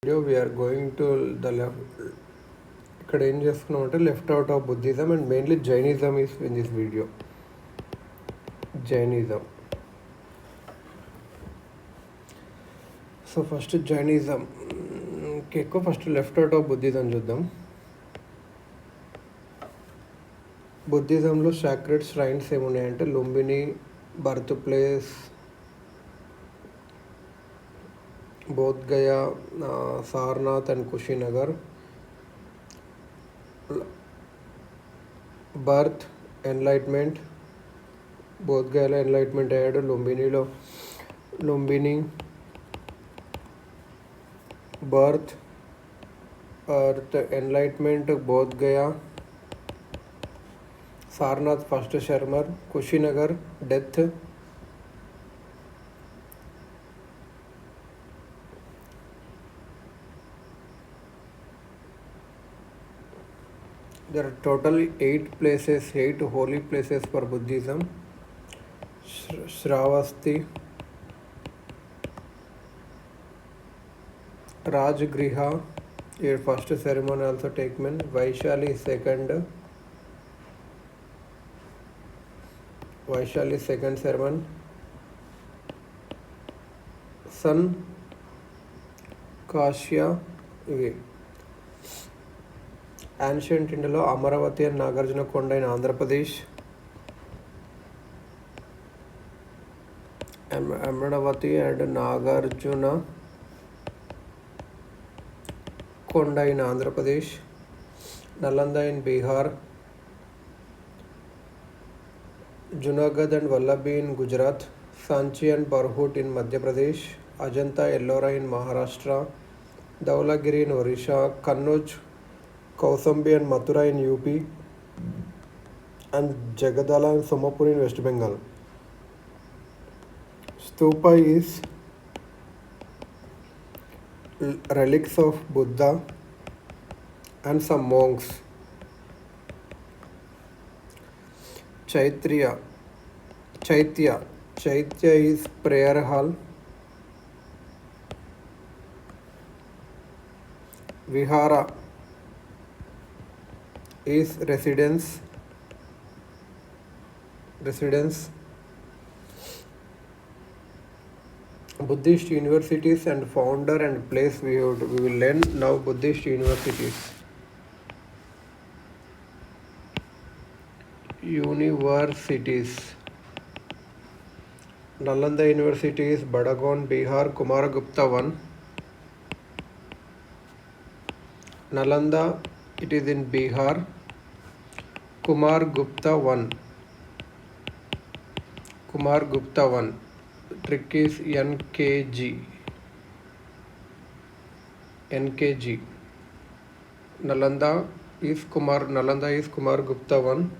We are going to the left. ఇక్కడ ఏం చేసుకున్నామంటే left out of Buddhism and mainly Jainism is in this video. Jainism. So first Jainism ఎక్కువ first left out of Buddhism చూద్దాం. బుద్ధిజంలో sacred shrines ఏమున్నాయంటే Lumbini, birth place, Bodhgaya, Sarnath and Kushinagar. Birth, enlightenment, బోధ్గయాలో enlightenment అయ్యాడు. Lumbini birth, enlightenment, Bodhgaya. Sarnath first sermon. Kushinagar death. There are total 8 holy places for Buddhism. Shravasti, Rajgriha, your first ceremony also taken. Vaishali second ceremony. Sun, Kashya, Ancient India, Amaravati and Nagarjuna Konda in Andhra Pradesh. Amaravati and Nagarjuna Konda in Andhra Pradesh. Nalanda in Bihar. Junagadh and Vallabhi in Gujarat. Sanchi and Barhut in Madhya Pradesh. Ajanta Ellora in Maharashtra. Dhaulagiri in Orissa. Kannauj, Kausambi and Mathura in UP, and Jagadala and Somapur in West Bengal. Stupa is relics of Buddha and some monks. Chaitya is prayer hall. Vihara is residence. Buddhist universities and founder and place we will learn now. Buddhist universities. Nalanda University is Badagon, Bihar. Kumaragupta 1. Nalanda, it is in Bihar. Kumaragupta 1. Trick is NKG. Nalanda is Kumaragupta 1.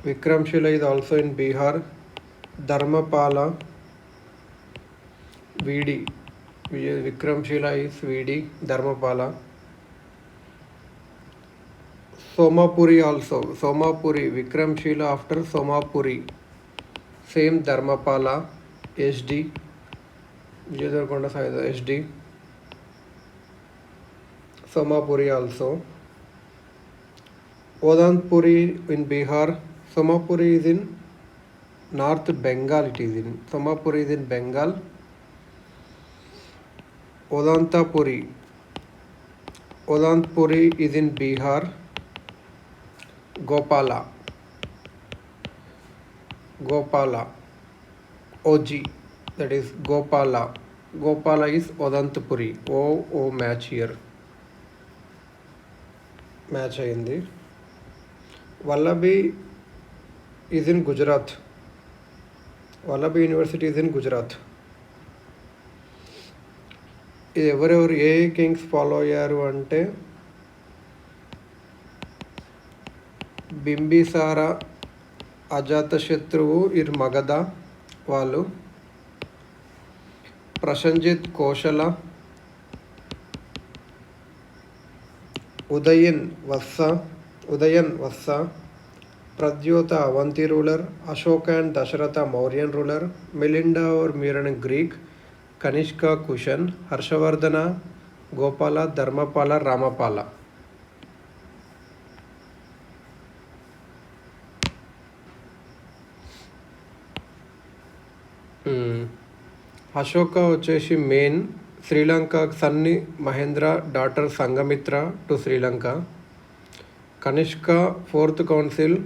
Vikramshila is also in Bihar. Dharmapala, VD. Vikramshila is VD. Dharmapala. Somapuri also. Vikramshila after Somapuri. Same Dharmapala. SD. Vijayadarakonda SD. Somapuri also. Odantpuri in Bihar. Somapuri is in North Bengal. Somapuri is in Bengal. Odantpuri is in Bihar. Gopala. OG, that is Gopala. Gopala is Odantpuri. O match here. Match ayindi. Vallabhi is in Gujarat. Vallabhi University is in Gujarat. ఇది ఎవరెవరు ఏ Kings follow అయ్యారు అంటే బింబిసార, అజాతశత్రువు ఇర్ మగధ వాళ్ళు, ప్రసంజిత్ కోశల, ఉదయన్ వత్స, Pradyota Avanti ruler, Ashoka and Dasharatha Mauryan ruler, Milinda or Muran Greek, Kanishka Kushan, Harshavardhana Gopala, Dharmapala, Ramapala. Ashoka వచ్చేసి main Sri Lanka సన్ని Mahendra daughter Sanghamitra to Sri Lanka. Kanishka fourth council.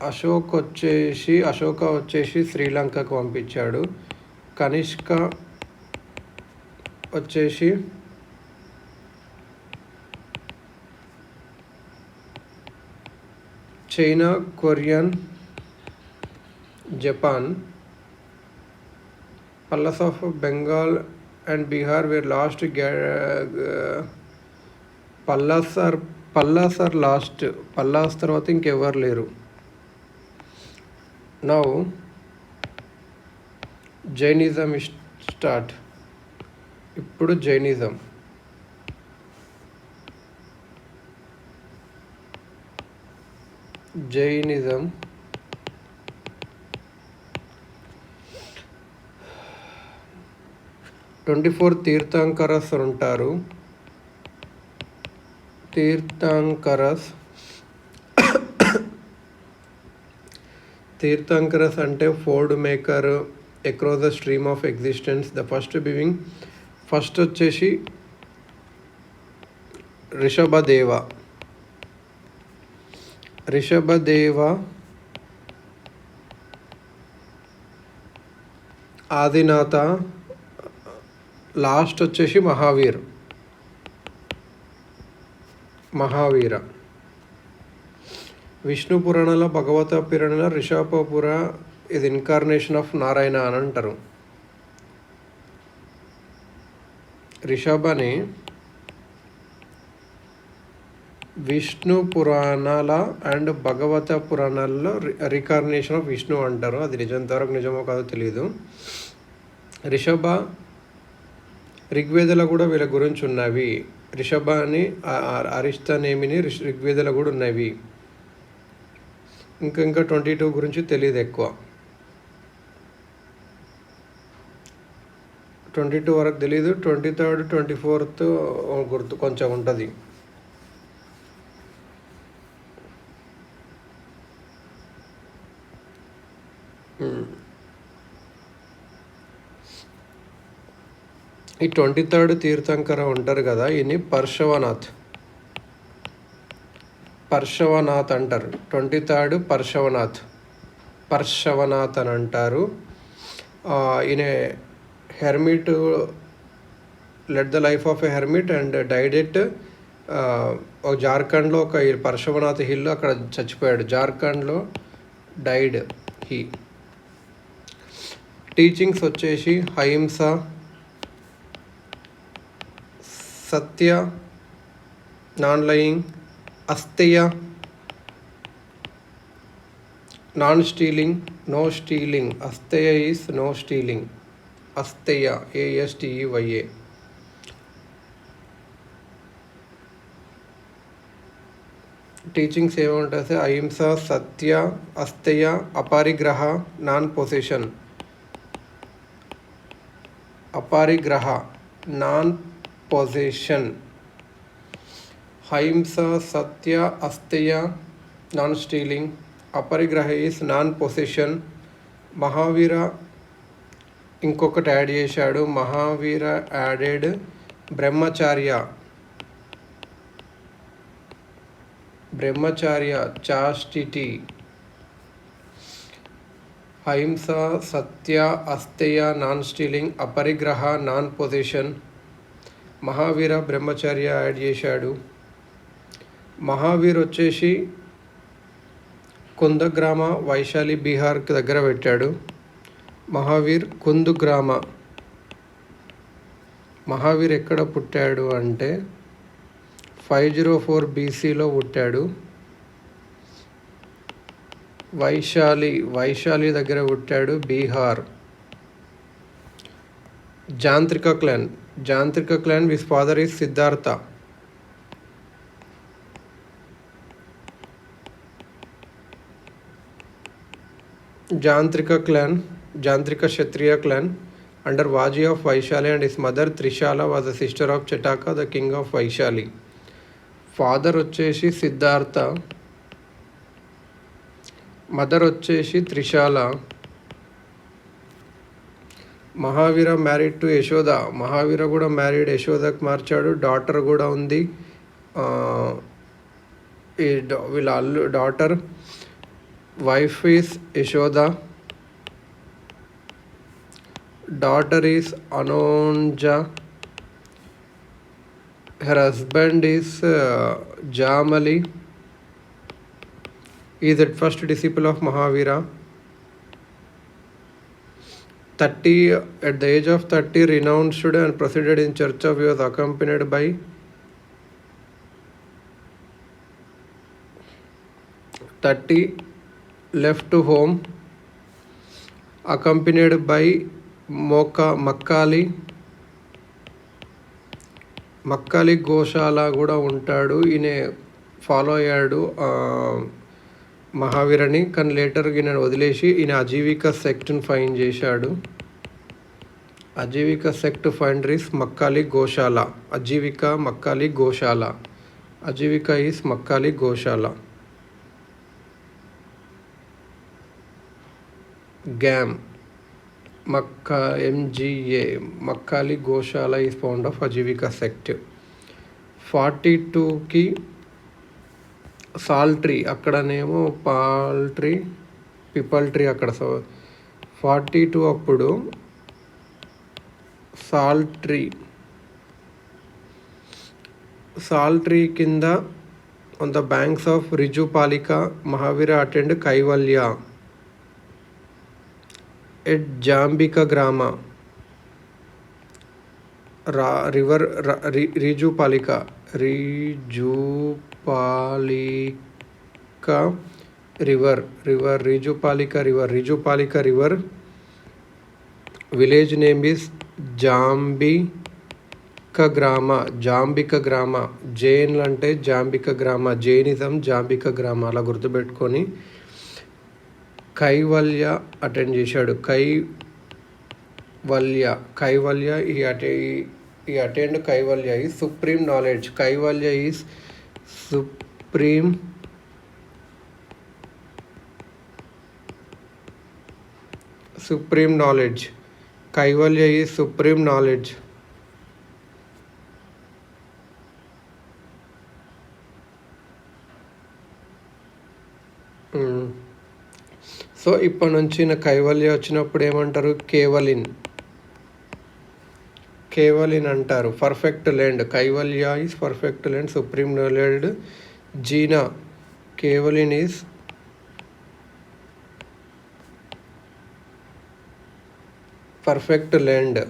Ashoka వచ్చేసి శ్రీలంకకు పంపించాడు. కనిష్క వచ్చేసి China, Korean, Japan. Pallas of Bengal and Bihar were lost. Pallas are lost. Pallas తర్వాత ఇంకెవరు లేరు. Now Jainism start. ఇప్పుడు జైనిజం. జైనిజం 24 తీర్థంకరస్ ఉంటారు. తీర్థంకరస్ అంటే Ford maker across the stream of existence. The first వచ్చేసి రిషభదేవ, ఆదినాథ, లాస్ట్ వచ్చేసి మహావీర. విష్ణు పురాణాల భగవత పురాణాల రిషభపుర ఇది ఇన్కార్నేషన్ ఆఫ్ నారాయణ అని అంటారు. రిషభని విష్ణు పురాణాల అండ్ భగవత పురాణాల్లో రికార్నేషన్ ఆఫ్ విష్ణు అంటారు. అది ఎంతవరకు నిజమో కాదో తెలియదు. రిషభ ఋగ్వేదలో కూడా వీళ్ళ గురించి ఉన్నవి. రిషభ అని అరిష్టనేమిని ఋగ్వేదలో కూడా ఉన్నవి. ఇంకా 22 గురించి తెలియదు ఎక్కువ. 22 వరకు తెలీదు. 23rd 24th గుర్తు కొంచెం ఉంటుంది. ఈ 23rd తీర్థంకర ఉంటారు కదా, ఈయన పర్శవనాథ్ అంటారు. 23rd పర్శవనాథ్ అని అంటారు. ఈయన hermit, lead the life of a hermit and died at జార్ఖండ్లో ఒక పర్శవనాథ్ హిల్ అక్కడ చచ్చిపోయాడు. జార్ఖండ్లో డైడ్ హీ. టీచింగ్స్ వచ్చేసి ahimsa, satya, non lying, asteya, non stealing, no stealing. Asteya is no stealing. Asteya ASTEYA. Teachings ఏముంటుంది? Ahimsa, satya, asteya, aparigraha, non possession. Aparigraha, non possession. Ahimsa, satya, asteya, non stealing. Aparigraha is non possession. Mahavira ఇంకొకటి add చేశాడు. Mahavira added brahmacharya chastity. Ahimsa, satya, asteya, non stealing, aparigraha, non possession. Mahavira brahmacharya add చేశాడు. మహావీర్ వచ్చేసి కుందగ్రామ, వైశాలి, బీహార్కి దగ్గర పెట్టాడు. మహావీర్ కుందుగ్రామ. మహావీర్ ఎక్కడ పుట్టాడు అంటే 504 BCలో పుట్టాడు. వైశాలి దగ్గర పుట్టాడు, Bihar. Jantrika clan his father is Siddhartha. Jantrika Kshatriya clan under Vaji of Vaishali, and his mother Trishala was a sister of Chataka, the king of Vaishali. Father వచ్చేసి సిద్ధార్థ, మదర్ వచ్చేసి త్రిశాల. మహావీర మ్యారీడ్ టు యశోద, మహావీర కూడా మ్యారీడ్ యశోదకు మార్చాడు. డాటర్ కూడా ఉంది. వీళ్ళ daughter wife is Yashoda, daughter is Anonja, her husband is Jamali. He is the first disciple of Mahavira. 30, at the age of 30, renounced and proceeded in church of. He was accompanied by 30, left to home, accompanied by మక్కాలి గోశాల కూడా ఉంటాడు. ఈయన follow అయ్యాడు మహావీరని, కానీ later ఈయన వదిలేసి ఈయన అజీవిక సెక్ట్ని find చేశాడు. Ajivika sect founder is Makkhali Gosala. Ajivika is Makkhali Gosala. గ్యామ్ MGA, Makkhali Gosala is found of Ajivika sect. 42కి సాల్ట్రీ, అక్కడనేమో పిపల్ ట్రీ అక్కడ. 42 అప్పుడు సాల్ట్రీ కింద on the banks of Rijupalika Mahavira attend kaivalya at Jambika Grama, river Rijupalika river. Village name is Jambika Grama. Jain అంటే Jambika Grama, Jainism Jambika Grama అలా గుర్తుపెట్టుకొని Kaivalya attend చేశాడు. కైవల్య ఈ attend kaivalya is supreme knowledge. Kaivalya is supreme knowledge. Kaivalya is supreme knowledge. So ఇప్పటి నుంచి నా కైవల్య వచ్చినప్పుడు ఏమంటారు? కేవలిన్ అంటారు. Perfect land. Kaivalya is perfect land, supreme knowledge. Jina, kevalin is perfect land.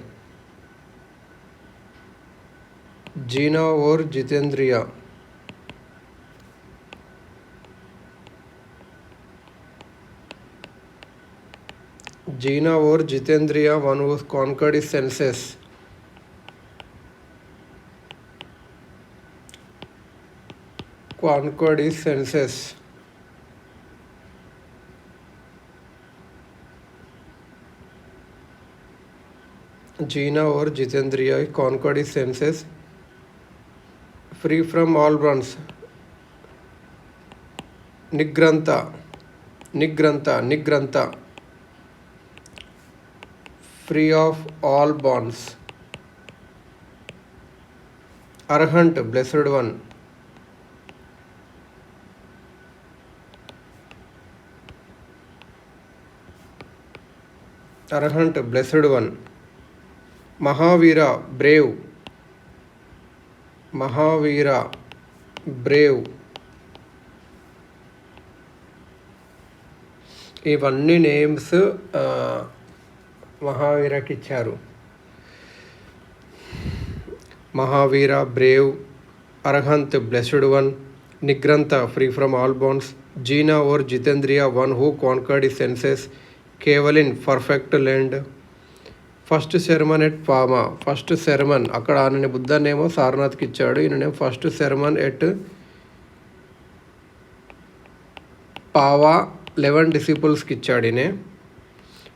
Jina or Jitendriya, Jina or Jitendriya, one who conquered his senses. Jina or Jitendriya conquered his senses. Free from all bonds. Nigranta. Free of all bonds. Arahant, blessed one. Arahant, blessed one. Mahavira, brave. ఇవన్నీ names మహావీరకి ఇచ్చారు. Mahavira, brave. Arhant, blessed one. Nirgrantha, free from all bonds. Jina or Jitendriya, one who conquered his senses. Kevalin, perfect land. First sermon at Pava. First sermon అక్కడ ఆయన బుద్ధనేమో సారనాథ్కి ఇచ్చాడు. ఈయననేమో first sermon at Pava 11 disciples ఇచ్చాడినే.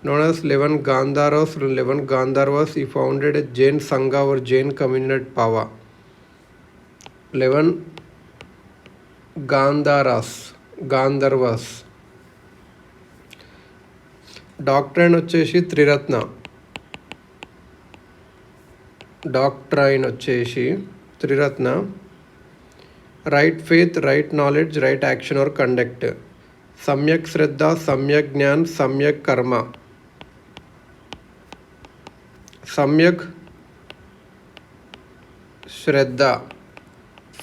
Known as 11 Gandharvas, he founded a Jain Sangha or Jain community at Pava. 11 Gandharvas. Doctrine వచ్చేసి triratna. Right faith, right knowledge, right action or conduct. Samyak shraddha, samyak jnan, samyak karma. Samyak shraddha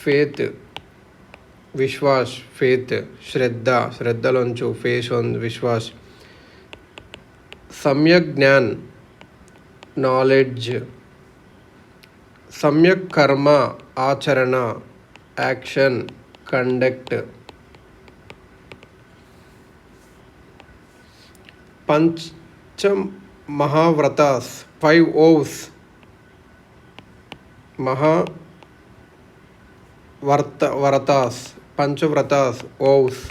faith, vishwas faith, శ్రద్ధలోంచు faith on vishwas. Samyak jnan knowledge. సమ్యక్ కర్మ ఆచరణ, action, conduct. పంచ మహావ్రతాస్, 5 O's. వ్రతాస్, పంచవ్రతాస్, ఓవ్స్.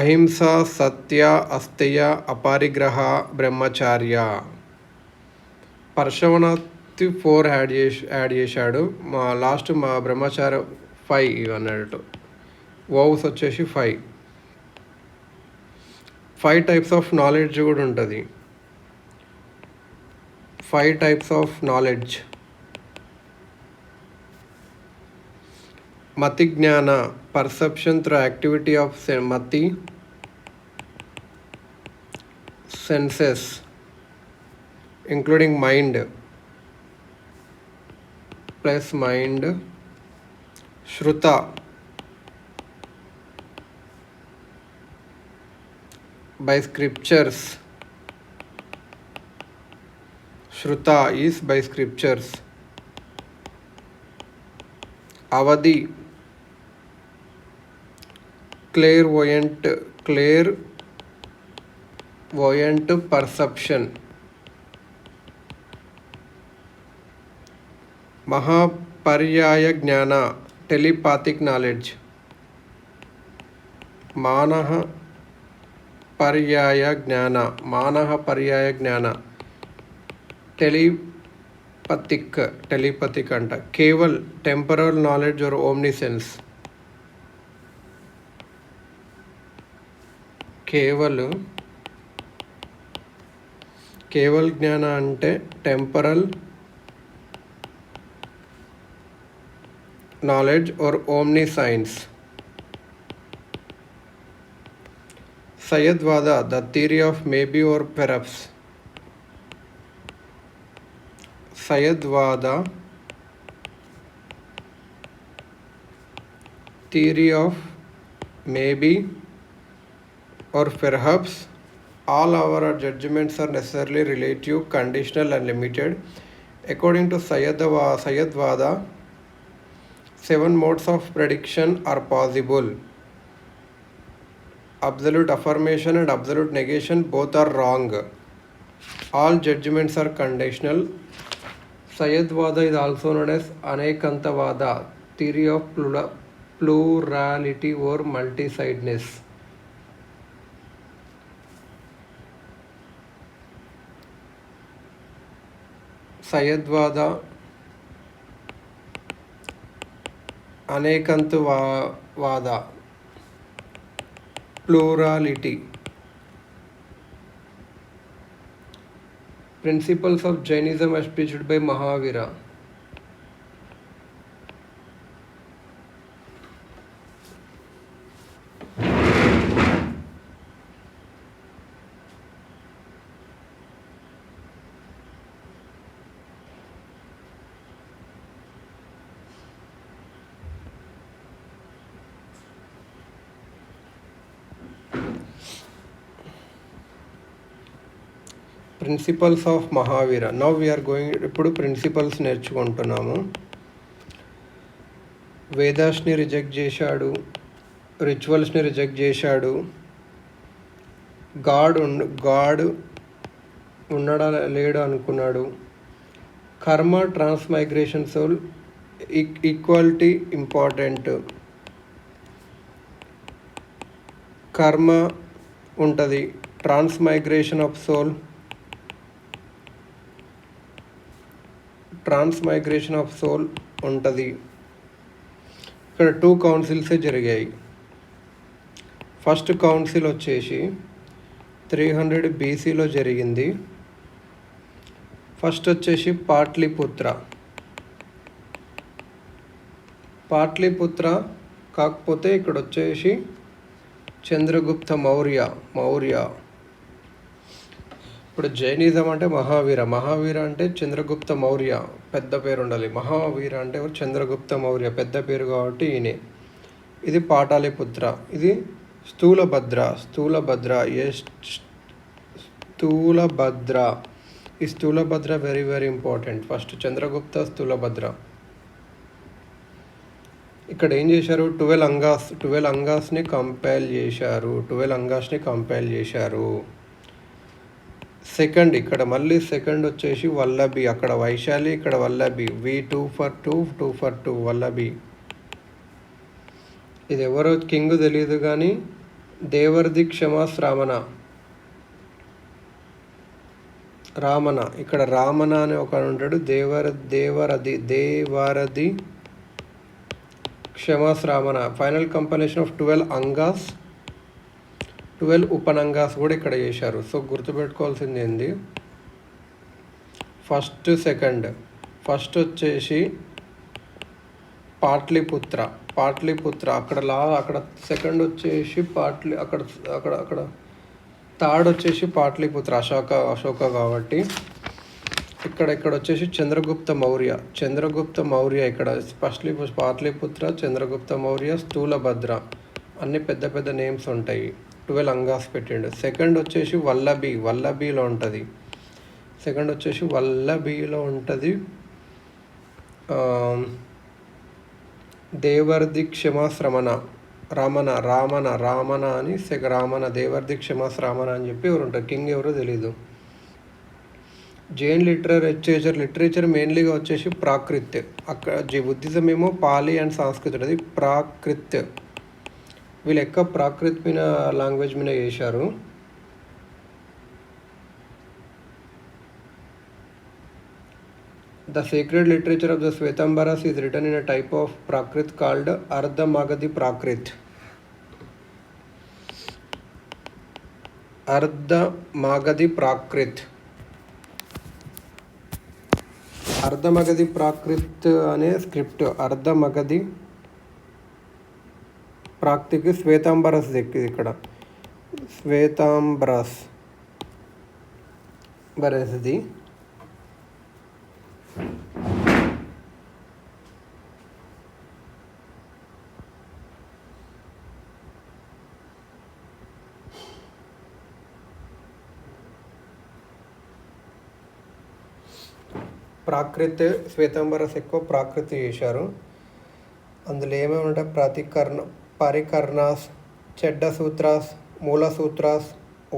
అహింస, satya, asteya, అపరిగ్రహ, బ్రహ్మచార్య. పరశవనాథ్ 4 add చేశాడు. Last మా బ్రహ్మచార్య 5 ఇవన్నట్టు. ఓవ్స్ వచ్చేసి 5. 5 types ఆఫ్ నాలెడ్జ్ కూడా ఉంటుంది. 5 types of knowledge. Mati jnana, perception through activity of mati, senses including mind plus mind. Shruta, by scriptures. Shruta is by scriptures. Avadi, clairvoyant perception. Mahaparyaya Jnana, telepathic knowledge. Manah పర్యాయ jnana, telepathic అంట. Keval, temporal knowledge or omniscience. Keval jnana అంటే temporal knowledge or omniscience. Sayadvada, the theory of maybe or perhaps. Sayadvada, theory of maybe or perhaps. All our judgments are necessarily relative, conditional and limited. According to Sayadvada, 7 modes of prediction are possible. Absolute affirmation and absolute negation both are wrong. All judgments are conditional. Sayadvada is also known as Anekantavada, theory of plurality or multi-sidedness. Sayadvada, Anekantavada, plurality. Principles of Jainism as preached by Mahavira. Principles of Mahavira. Now we are going, ఇప్పుడు principles నేర్చుకుంటున్నాము. వేదాస్ని reject చేశాడు, రిచువల్స్ని reject చేశాడు, God ఉన్నాడా లేడు అనుకున్నాడు. కర్మ, ట్రాన్స్మైగ్రేషన్ సోల్, ఈక్వాలిటీ ఇంపార్టెంట్. కర్మ ఉంటుంది. ట్రాన్స్మైగ్రేషన్ ఆఫ్ సోల్, ఉంటుంది. ఇక్కడ 2 కౌన్సిల్సే జరిగాయి. ఫస్ట్ కౌన్సిల్ వచ్చేసి 300 BCలో జరిగింది. ఫస్ట్ వచ్చేసి పాట్లీపుత్ర కాకపోతే ఇక్కడ వచ్చేసి చంద్రగుప్త మౌర్య. ఇప్పుడు జైనిజం అంటే మహావీర అంటే చంద్రగుప్త మౌర్య పెద్ద పేరు ఉండాలి. మహావీర అంటే చంద్రగుప్త మౌర్య పెద్ద పేరు కాబట్టి ఈయనే. ఇది పాటలీపుత్ర. ఇది స్థూలభద్ర. ఈ Sthulabhadra very very important. First Chandragupta, Sthulabhadra. ఇక్కడ ఏం చేశారు? 12 అంగాస్ని కంపైల్ చేశారు. సెకండ్ ఇక్కడ మళ్ళీ సెకండ్ వచ్చేసి వల్లభి. అక్కడ వైశాలి, ఇక్కడ వల్లభి. V2 for 2 Vallabhi. ఇది ఎవరో కింగ్ తెలియదు కానీ దేవర్ది క్షమాస్ రామన. ఇక్కడ రామన అని ఒక ఉంటాడు. దేవరది క్షమాస్ రామన. ఫైనల్ కంపైలేషన్ ఆఫ్ 12 అంగాస్, 12 ఉపనంగాస్ కూడా ఇక్కడ చేశారు. సో గుర్తుపెట్టుకోవాల్సింది ఏంది? First second. ఫస్ట్ వచ్చేసి పాట్లీపుత్ర. అక్కడ సెకండ్ వచ్చేసి అక్కడ థర్డ్ వచ్చేసి పాట్లీపుత్ర అశోక కాబట్టి ఇక్కడ వచ్చేసి చంద్రగుప్త మౌర్య. ఇక్కడ పాట్లీపుత్ర, చంద్రగుప్త మౌర్య, స్థూలభద్ర అన్ని పెద్ద పెద్ద నేమ్స్ ఉంటాయి. 12 అంగాస్ పెట్టిండు. సెకండ్ వచ్చేసి వల్లభిలో ఉంటుంది. దేవర్ది క్షమాస్ రామన అని దేవర్ది క్షమాస్ రామన అని చెప్పి ఎవరు ఉంటారు. కింగ్ ఎవరో తెలీదు. జైన్ లిటరేచర్ మెయిన్లీగా వచ్చేసి ప్రాకృత్. అక్కడ బుద్ధిజం ఏమో పాలి అండ్ సంస్కృత్. అది ప్రాకృత్. వీళ్ళు ఎక్కువ ప్రాకృత్ మీద లాంగ్వేజ్ మీద చేశారు. The sacred literature of the Shvetambaras is written in a type of Prakrit called Ardha Magadhi Prakrit. Ardha Magadhi Prakrit అనే స్క్రిప్ట్. అర్ధ మగధి ప్రాకృతికి శ్వేతాంబరస్ దక్కింది. ఇక్కడ శ్వేతాంబరస్ బరస్ది. ప్రాకృతి శ్వేతాంబరస్ ఎక్కువ ప్రాకృతి చేశారు. అందులో ఏమేమి ఉంటాయి? పరికర్ణాస్, Cheda sutras, Mula sutras,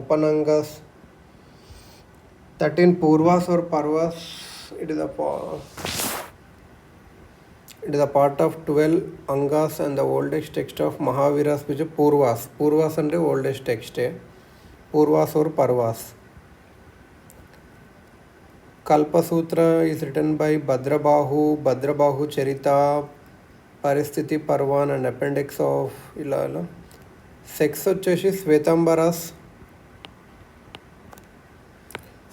Upangas, 13 Purvas or Parvas. It is a part of 12 angas and the oldest text of Mahaviras, which is Purvas అంటే oldest text. Purvas or Parvas. Kalpasutra is written by Bhadrabahu Charita, Paristhiti Parvan and appendix of ఇలా. Sex వచ్చేసి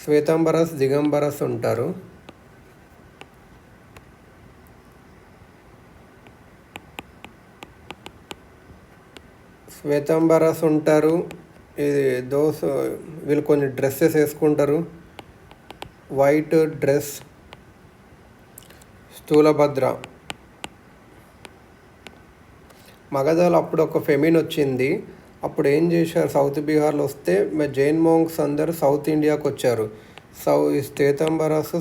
శ్వేతాంబరస్ దిగంబరస్ ఉంటారు. శ్వేతాంబరస్ ఉంటారు. ఇది వీళ్ళు కొన్ని dresses వేసుకుంటారు. White dress. Sthulabhadra. మగధలో అప్పుడు ఒక ఫెమిన్ వచ్చింది. అప్పుడు ఏం చేశారు? సౌత్ బీహార్లో వస్తే జైన్ మోంక్స్ అందరు సౌత్ ఇండియాకి వచ్చారు. శ్వేతాంబరస్